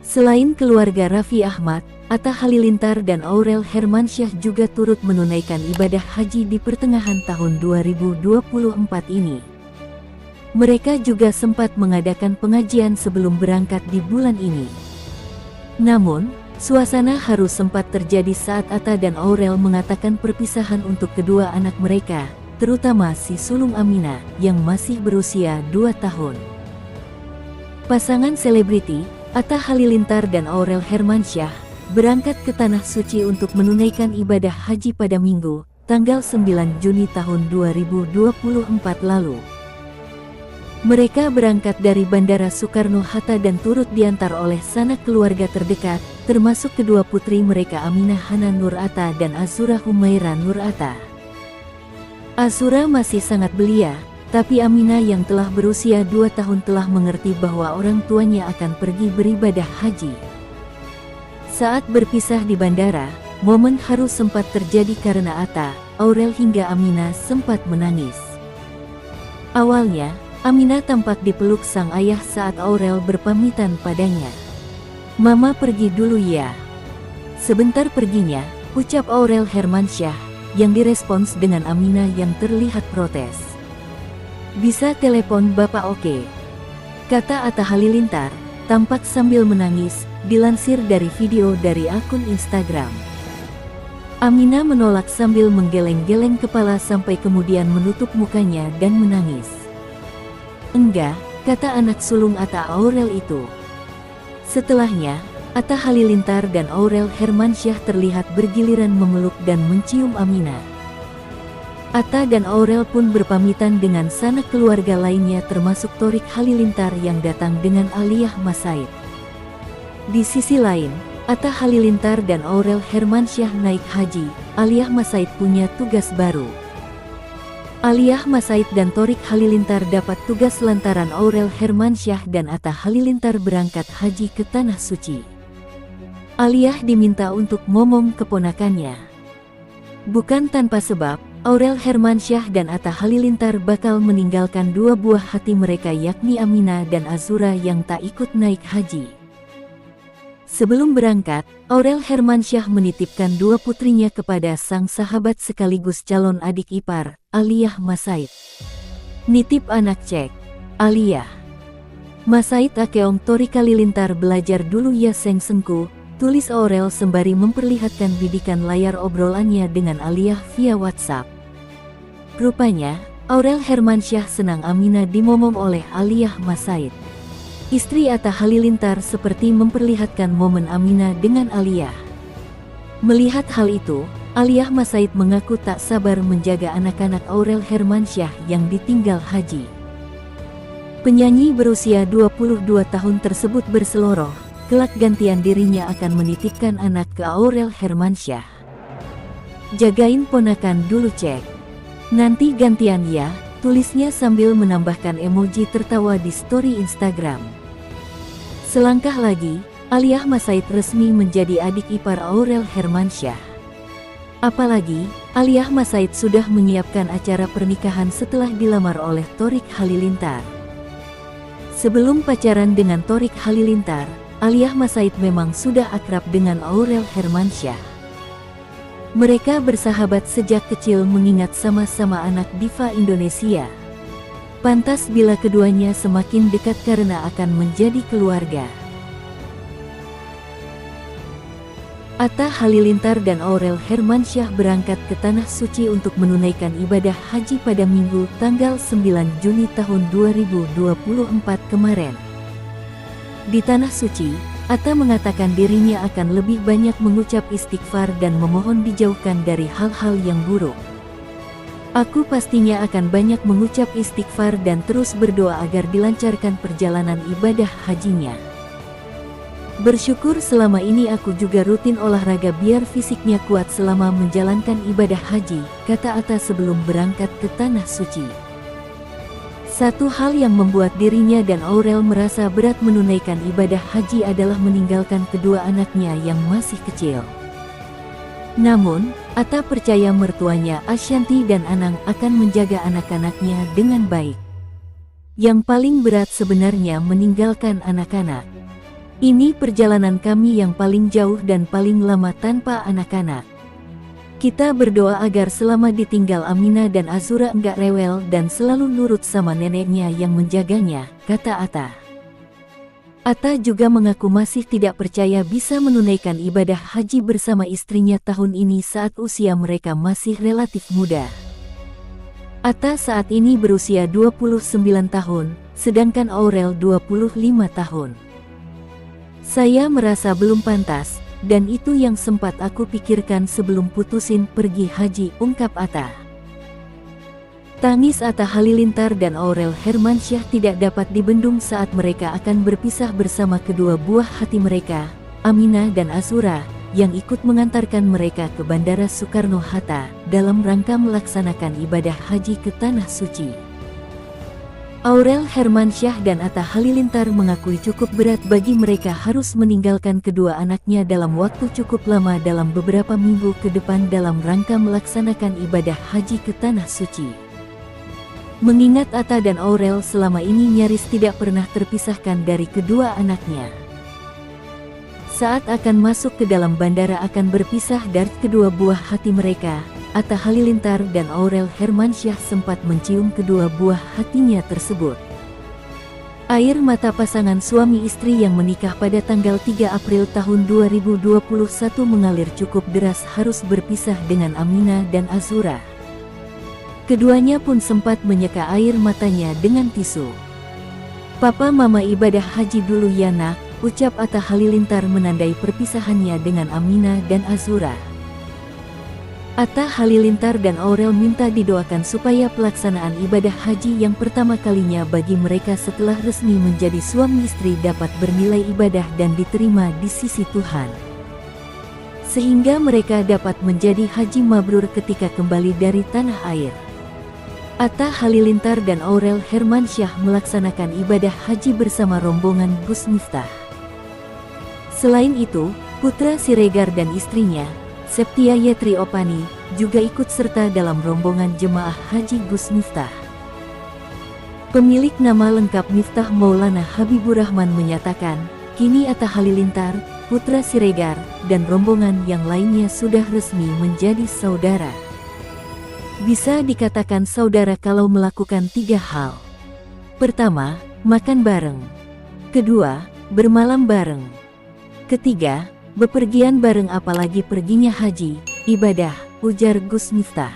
Selain keluarga Raffi Ahmad, Atta Halilintar dan Aurel Hermansyah juga turut menunaikan ibadah haji di pertengahan tahun 2024 ini. Mereka juga sempat mengadakan pengajian sebelum berangkat di bulan ini. Namun, suasana haru sempat terjadi saat Atta dan Aurel mengatakan perpisahan untuk kedua anak mereka, terutama si sulung Aminah, yang masih berusia 2 tahun. Pasangan selebriti, Atta Halilintar dan Aurel Hermansyah, berangkat ke Tanah Suci untuk menunaikan ibadah haji pada Minggu, tanggal 9 Juni tahun 2024 lalu. Mereka berangkat dari Bandara Soekarno-Hatta dan turut diantar oleh sanak keluarga terdekat, termasuk kedua putri mereka Aminah Hana Nur Atta dan Azura Humaira Nur Atta. Azura masih sangat belia, tapi Aminah yang telah berusia 2 tahun telah mengerti bahwa orang tuanya akan pergi beribadah haji. Saat berpisah di bandara, momen haru sempat terjadi karena Atta, Aurel hingga Aminah sempat menangis. Awalnya, Aminah tampak dipeluk sang ayah saat Aurel berpamitan padanya. "Mama pergi dulu ya." "Sebentar perginya," ucap Aurel Hermansyah, yang direspons dengan Aminah yang terlihat protes. "Bisa telepon bapak oke?" kata Atta Halilintar, tampak sambil menangis, dilansir dari video dari akun Instagram. Aminah menolak sambil menggeleng-geleng kepala sampai kemudian menutup mukanya dan menangis. "Enggak," kata anak sulung Atta Aurel itu. Setelahnya, Atta Halilintar dan Aurel Hermansyah terlihat bergiliran memeluk dan mencium Aminah. Atta dan Aurel pun berpamitan dengan sanak keluarga lainnya termasuk Thorik Halilintar yang datang dengan Aliyah Masaid. Di sisi lain, Atta Halilintar dan Aurel Hermansyah naik haji, Aliyah Masaid punya tugas baru. Aliyah Masaid dan Thorik Halilintar dapat tugas lantaran Aurel Hermansyah dan Atta Halilintar berangkat haji ke Tanah Suci. Aliyah diminta untuk ngomong keponakannya. Bukan tanpa sebab, Aurel Hermansyah dan Atta Halilintar bakal meninggalkan dua buah hati mereka yakni Aminah dan Azura yang tak ikut naik haji. Sebelum berangkat, Aurel Hermansyah menitipkan dua putrinya kepada sang sahabat sekaligus calon adik ipar, Aliyah Masaid. "Nitip anak cek, Aliyah. Masaid akeong Thorik Halilintar belajar dulu ya seng sengku," tulis Aurel sembari memperlihatkan bidikan layar obrolannya dengan Aliyah via WhatsApp. Rupanya, Aurel Hermansyah senang Aminah dimomong oleh Aliyah Masaid. Istri Atta Halilintar seperti memperlihatkan momen Aminah dengan Aliyah. Melihat hal itu, Aliyah Masaid mengaku tak sabar menjaga anak-anak Aurel Hermansyah yang ditinggal haji. Penyanyi berusia 22 tahun tersebut berseloroh, kelak gantian dirinya akan menitipkan anak ke Aurel Hermansyah. "Jagain ponakan dulu cek. Nanti gantian ya," tulisnya sambil menambahkan emoji tertawa di story Instagram. Selangkah lagi, Aliyah Masaid resmi menjadi adik ipar Aurel Hermansyah. Apalagi, Aliyah Masaid sudah menyiapkan acara pernikahan setelah dilamar oleh Thorik Halilintar. Sebelum pacaran dengan Thorik Halilintar, Aliyah Masaid memang sudah akrab dengan Aurel Hermansyah. Mereka bersahabat sejak kecil mengingat sama-sama anak diva Indonesia. Pantas bila keduanya semakin dekat karena akan menjadi keluarga. Atta Halilintar dan Aurel Hermansyah berangkat ke Tanah Suci untuk menunaikan ibadah haji pada Minggu tanggal 9 Juni tahun 2024 kemarin. Di Tanah Suci, Atta mengatakan dirinya akan lebih banyak mengucap istighfar dan memohon dijauhkan dari hal-hal yang buruk. "Aku pastinya akan banyak mengucap istighfar dan terus berdoa agar dilancarkan perjalanan ibadah hajinya. Bersyukur selama ini aku juga rutin olahraga biar fisiknya kuat selama menjalankan ibadah haji," kata Atta sebelum berangkat ke Tanah Suci. Satu hal yang membuat dirinya dan Aurel merasa berat menunaikan ibadah haji adalah meninggalkan kedua anaknya yang masih kecil. Namun, Atta percaya mertuanya Ashanti dan Anang akan menjaga anak-anaknya dengan baik. Yang paling berat sebenarnya meninggalkan anak-anak. Ini perjalanan kami yang paling jauh dan paling lama tanpa anak-anak. Kita berdoa agar selama ditinggal Aminah dan Azura enggak rewel dan selalu nurut sama neneknya yang menjaganya, kata Atta. Atta juga mengaku masih tidak percaya bisa menunaikan ibadah haji bersama istrinya tahun ini saat usia mereka masih relatif muda. Atta saat ini berusia 29 tahun, sedangkan Aurel 25 tahun. Saya merasa belum pantas, dan itu yang sempat aku pikirkan sebelum putusin pergi haji, ungkap Atta. Tangis Atta Halilintar dan Aurel Hermansyah tidak dapat dibendung saat mereka akan berpisah bersama kedua buah hati mereka, Aminah dan Azura, yang ikut mengantarkan mereka ke Bandara Soekarno-Hatta dalam rangka melaksanakan ibadah haji ke Tanah Suci. Aurel Hermansyah dan Atta Halilintar mengakui cukup berat bagi mereka harus meninggalkan kedua anaknya dalam waktu cukup lama dalam beberapa minggu ke depan dalam rangka melaksanakan ibadah haji ke Tanah Suci. Mengingat Atta dan Aurel selama ini nyaris tidak pernah terpisahkan dari kedua anaknya. Saat akan masuk ke dalam bandara akan berpisah dari kedua buah hati mereka, Atta Halilintar dan Aurel Hermansyah sempat mencium kedua buah hatinya tersebut. Air mata pasangan suami istri yang menikah pada tanggal 3 April tahun 2021 mengalir cukup deras harus berpisah dengan Aminah dan Azura. Keduanya pun sempat menyeka air matanya dengan tisu. "Papa mama ibadah haji dulu ya nak," ucap Atta Halilintar menandai perpisahannya dengan Aminah dan Azura. Atta Halilintar dan Aurel minta didoakan supaya pelaksanaan ibadah haji yang pertama kalinya bagi mereka setelah resmi menjadi suami istri dapat bernilai ibadah dan diterima di sisi Tuhan. Sehingga mereka dapat menjadi haji mabrur ketika kembali dari tanah air. Atta Halilintar dan Aurel Hermansyah melaksanakan ibadah haji bersama rombongan Gus Miftah. Selain itu, putra Siregar dan istrinya, Septia Yetri Opani, juga ikut serta dalam rombongan jemaah haji Gus Miftah. Pemilik nama lengkap Miftah Maulana Habibur Rahman menyatakan, kini Atta Halilintar, putra Siregar, dan rombongan yang lainnya sudah resmi menjadi saudara. Bisa dikatakan saudara kalau melakukan 3 hal. Pertama, makan bareng. Kedua, bermalam bareng. Ketiga, bepergian bareng apalagi perginya haji, ibadah, ujar Gus Miftah.